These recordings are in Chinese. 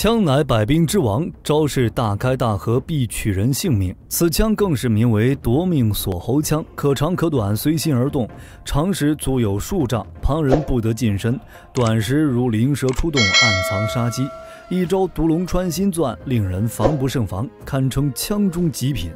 枪乃百兵之王，招式大开大合，必取人性命。此枪更是名为夺命锁喉枪，可长可短，随心而动。长时足有数丈，旁人不得近身；短时如灵蛇出洞，暗藏杀机。一招毒龙穿心钻，令人防不胜防，堪称枪中极品。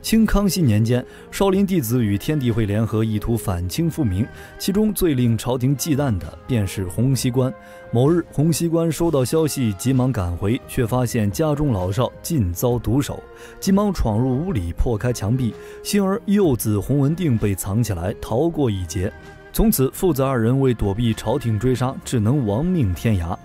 清康熙年间，少林弟子与天地会联合，意图反清复明。其中最令朝廷忌惮的，便是洪熙官。某日，洪熙官收到消息，急忙赶回，却发现家中老少尽遭毒手，急忙闯入屋里，破开墙壁。幸而幼子洪文定被藏起来，逃过一劫。从此，父子二人为躲避朝廷追杀，只能亡命天涯。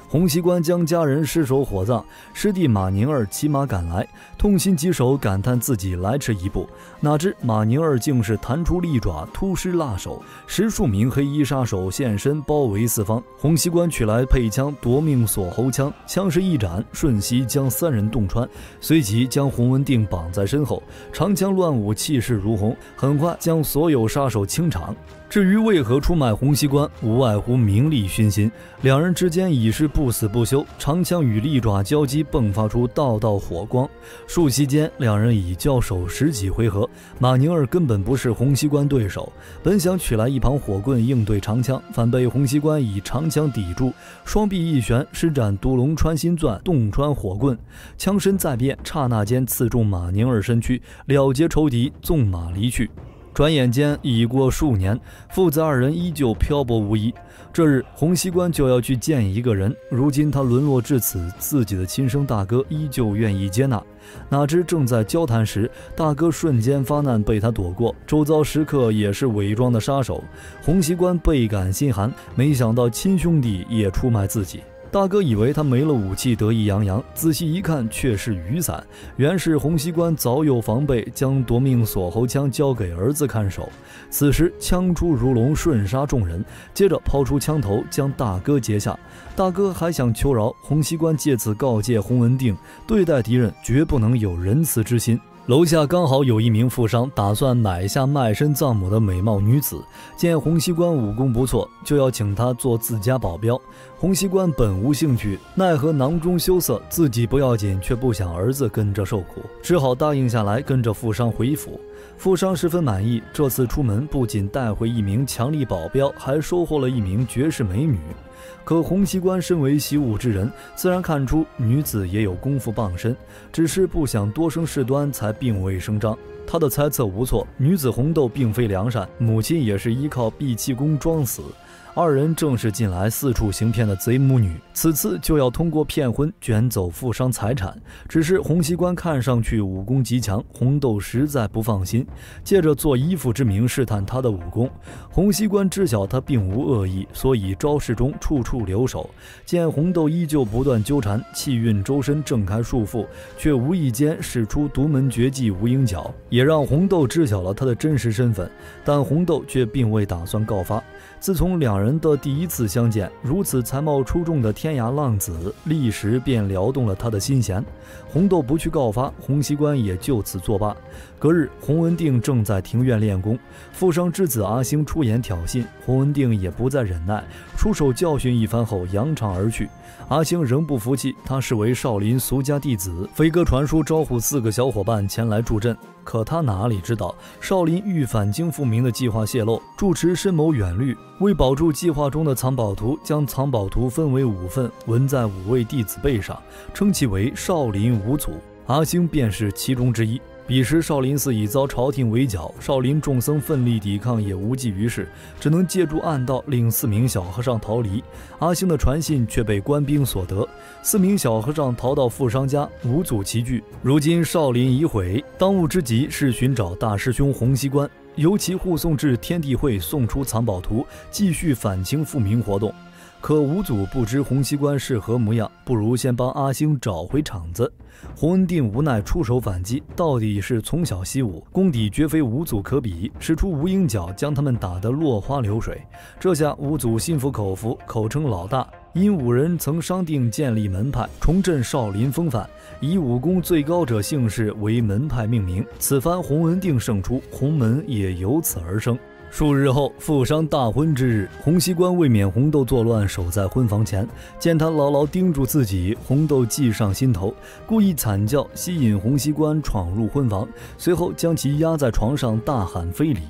洪熙官将家人尸首火葬，师弟马宁儿骑马赶来，痛心疾首，感叹自己来迟一步。哪知马宁儿竟是弹出利爪，突施辣手，10数名黑衣杀手现身，包围四方。洪熙官取来配枪夺命锁喉枪，枪势一展，瞬息将3人洞穿，随即将洪文定绑在身后，长枪乱舞，气势如虹，很快将所有杀手清场。至于为何出卖洪熙官，无外乎名利熏心，两人之间已是不死不休，长枪与利爪交击，迸发出道道火光。数息间，两人已交手10几回合，马宁儿根本不是洪熙官对手，本想取来一旁火棍应对长枪，反被洪熙官以长枪抵住，双臂一旋，施展毒龙穿心钻，洞穿火棍，枪身再变，刹那间刺中马宁儿身躯，了结仇敌，纵马离去。转眼间已过数年，父子二人依旧漂泊无依。这日，洪熙官就要去见一个人，如今他沦落至此，自己的亲生大哥依旧愿意接纳。哪知正在交谈时，大哥瞬间发难，被他躲过，周遭时刻也是伪装的杀手。洪熙官倍感心寒，没想到亲兄弟也出卖自己。大哥以为他没了武器，得意洋洋，仔细一看却是雨伞，原是洪熙官早有防备，将夺命锁喉枪交给儿子看守。此时枪出如龙，瞬杀众人，接着抛出枪头将大哥截下。大哥还想求饶，洪熙官借此告诫洪文定，对待敌人绝不能有仁慈之心。楼下刚好有一名富商打算买下卖身葬母的美貌女子，见洪熙官武功不错，就要请她做自家保镖。洪熙官本无兴趣，奈何囊中羞涩，自己不要紧，却不想儿子跟着受苦，只好答应下来，跟着富商回府。富商十分满意，这次出门不仅带回一名强力保镖，还收获了一名绝世美女。可洪熙官身为习武之人，自然看出女子也有功夫傍身，只是不想多生事端，才并未声张。他的猜测无错，女子红豆并非良善，母亲也是依靠闭气功装死。二人正是近来四处行骗的贼母女，此次就要通过骗婚卷走富商财产。只是洪熙官看上去武功极强，红豆实在不放心，借着做衣服之名试探他的武功。洪熙官知晓他并无恶意，所以招式中处处留手。见红豆依旧不断纠缠，气运周身挣开束缚，却无意间使出独门绝技无影脚，也让红豆知晓了他的真实身份。但红豆却并未打算告发。自从两人的第一次相见，如此才貌出众的天涯浪子，立时便撩动了他的心弦。红豆不去告发，洪熙官也就此作罢。隔日，洪文定正在庭院练功，富商之子阿星出言挑衅，洪文定也不再忍耐，出手教训一番后扬长而去。阿星仍不服气，他视为少林俗家弟子，飞鸽传书招呼4个小伙伴前来助阵。可他哪里知道，少林欲反清复明的计划泄露，住持深谋远虑，为保住计划中的藏宝图，将藏宝图分为5份，纹在5位弟子背上，称其为少林5祖。阿星便是其中之一。彼时少林寺已遭朝廷围剿，少林众僧奋力抵抗也无济于事，只能借助暗道令4名小和尚逃离。阿星的传信却被官兵所得，4名小和尚逃到富商家，5祖齐聚。如今少林已毁，当务之急是寻找大师兄洪熙官，由其护送至天地会，送出藏宝图，继续反清复明活动。可5祖不知洪熙官是何模样，不如先帮阿星找回场子。洪文定无奈出手反击，到底是从小习武，功底绝非5祖可比，使出无影脚将他们打得落花流水。这下5祖心服口服，口称老大。因5人曾商定建立门派，重振少林风范，以武功最高者姓氏为门派命名。此番洪文定胜出，洪门也由此而生。数日后，富商大婚之日，洪熙官为免红豆作乱，守在婚房前。见他牢牢盯住自己，红豆计上心头，故意惨叫，吸引洪熙官闯入婚房，随后将其压在床上，大喊非礼。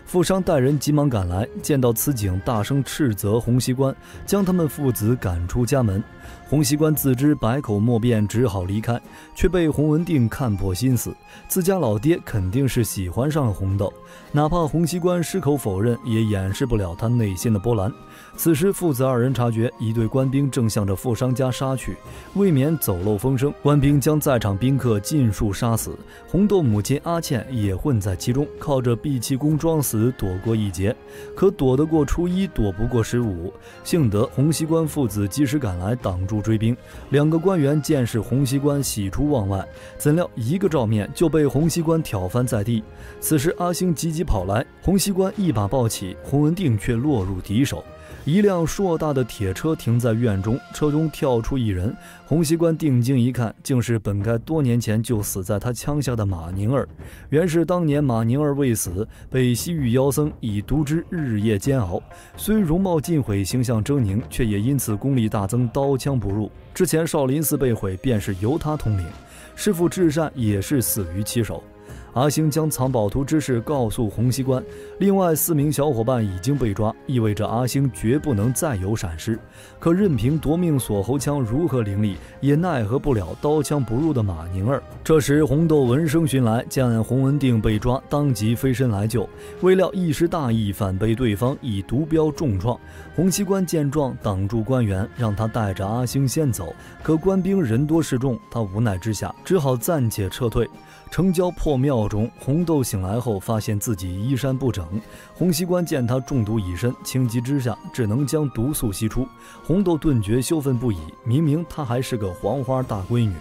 富商带人急忙赶来，见到此景，大声斥责洪熙官，将他们父子赶出家门。洪熙官自知百口莫辩，只好离开，却被洪文定看破心思，自家老爹肯定是喜欢上了红豆，哪怕洪熙官矢口否认，也掩饰不了他内心的波澜。此时父子二人察觉一队官兵正向着富商家杀去，未免走漏风声，官兵将在场宾客尽数杀死，红豆母亲阿倩也混在其中，靠着闭气功装死躲过一劫。可躲得过初一，躲不过15，幸得洪熙官父子及时赶来挡住追兵。两个官员见是洪熙官，喜出望外，怎料一个照面就被洪熙官挑翻在地。此时阿星急急跑来，洪熙官一把抱起，洪文定却落入敌手。一辆硕大的铁车停在院中，车中跳出一人。洪熙官定睛一看，竟是本该多年前就死在他枪下的马宁儿。原是当年马宁儿未死，被西域妖僧以毒汁日夜煎熬，虽容貌尽毁，形象狰狞，却也因此功力大增，刀枪不入。之前少林寺被毁，便是由他统领，师父智善也是死于其手。阿星将藏宝图之事告诉洪熙官，另外4名小伙伴已经被抓，意味着阿星绝不能再有闪失。可任凭夺命锁喉枪如何凌厉，也奈何不了刀枪不入的马宁儿。这时红豆闻声寻来，见洪文定被抓，当即飞身来救，未料一时大意，反被对方以毒镖重创。洪熙官见状，挡住官员，让他带着阿星先走，可官兵人多势众，他无奈之下只好暂且撤退。城郊破庙中，红豆醒来后发现自己衣衫不整，洪熙官见他中毒已深，情急之下只能将毒素吸出。红豆顿觉羞愤不已，明明她还是个黄花大闺女。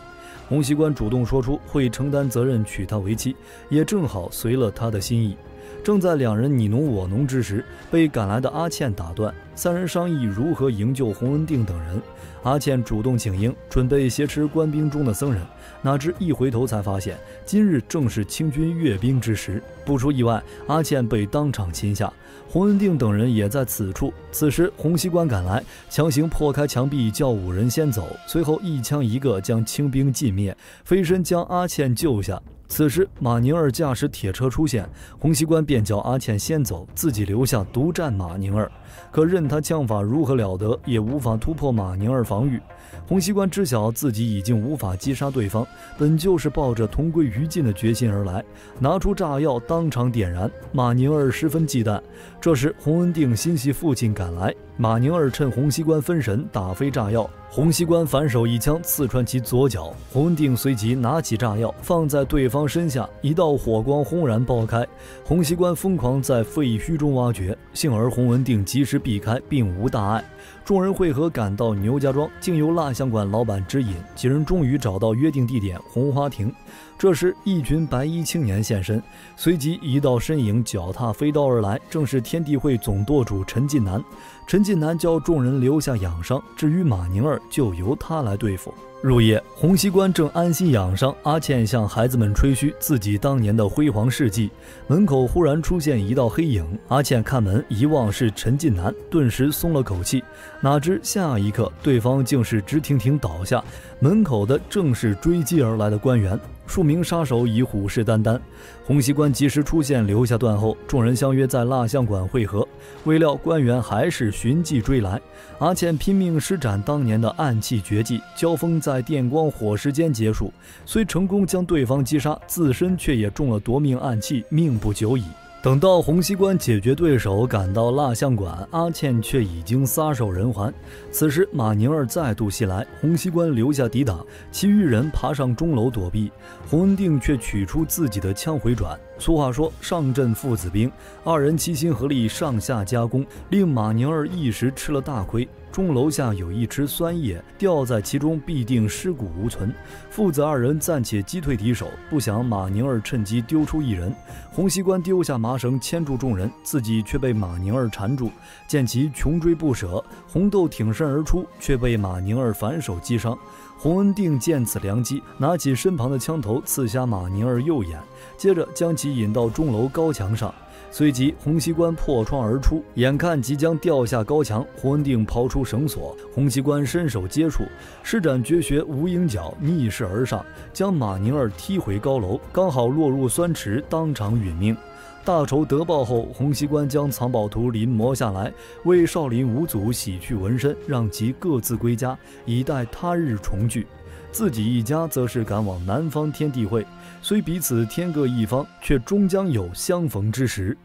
洪熙官主动说出会承担责任娶她为妻，也正好随了他的心意。正在两人你侬我侬之时，被赶来的阿倩打断，三人商议如何营救洪文定等人。阿倩主动请缨，准备挟持官兵中的僧人，哪知一回头才发现今日正是清军阅兵之时，不出意外，阿倩被当场擒下，洪文定等人也在此处。此时洪熙官赶来，强行破开墙壁，叫5人先走，随后一枪一个将清兵尽灭，飞身将阿倩救下。此时马宁儿驾驶铁车出现，洪熙官便叫阿倩先走，自己留下独战马宁儿。可任他枪法如何了得，也无法突破马宁儿防御。洪熙官知晓自己已经无法击杀对方，本就是抱着同归于尽的决心而来，拿出炸药当场点燃。马宁儿十分忌惮。这时洪文定心系父亲赶来，马宁儿趁洪熙官分神打飞炸药，洪熙官反手一枪刺穿其左脚，洪文定随即拿起炸药放在对方身下，一道火光轰然爆开，洪熙官疯狂在废墟中挖掘，幸而洪文定及时避开，并无大碍。众人会合赶到牛家庄，经由蜡像馆老板指引，几人终于找到约定地点红花亭。这时一群白衣青年现身，随即一道身影脚踏飞刀而来，正是天地会总舵主陈近南。陈近南叫众人留下养伤，至于马宁儿就由他来对付。入夜，洪熙官正安心养伤，阿倩向孩子们吹嘘自己当年的辉煌事迹。门口忽然出现一道黑影，阿倩看门一望是陈近南，顿时松了口气。哪知下一刻，对方竟是直挺挺倒下，门口的正是追击而来的官员。数名杀手已虎视眈眈，洪熙官及时出现，留下断后，众人相约在蜡像馆会合。未料官员还是寻迹追来，阿倩拼命施展当年的暗器绝技，交锋在电光火石间结束，虽成功将对方击杀，自身却也中了夺命暗器，命不久矣。等到洪熙官解决对手，赶到蜡像馆，阿倩却已经撒手人寰。此时马宁儿再度袭来，洪熙官留下抵挡，其余人爬上钟楼躲避，洪文定却取出自己的枪回转。俗话说上阵父子兵，二人齐心合力上下夹攻，令马宁儿一时吃了大亏。钟楼下有一池酸液，掉在其中必定尸骨无存。父子二人暂且击退敌手，不想马宁儿趁机丢出一人。洪熙官丢下麻绳牵住众人，自己却被马宁儿缠住。见其穷追不舍，红豆挺身而出，却被马宁儿反手击伤。洪文定见此良机，拿起身旁的枪头刺瞎马宁儿右眼，接着将其引到钟楼高墙上。随即洪熙官破窗而出，眼看即将掉下高墙，胡文定抛出绳索，洪熙官伸手接触，施展绝学无影脚，逆势而上，将马宁儿踢回高楼，刚好落入酸池，当场殒命。大仇得报后，洪熙官将藏宝图临摹下来，为少林五祖洗去纹身，让其各自归家，以待他日重聚。自己一家则是赶往南方天地会，虽彼此天各一方，却终将有相逢之时。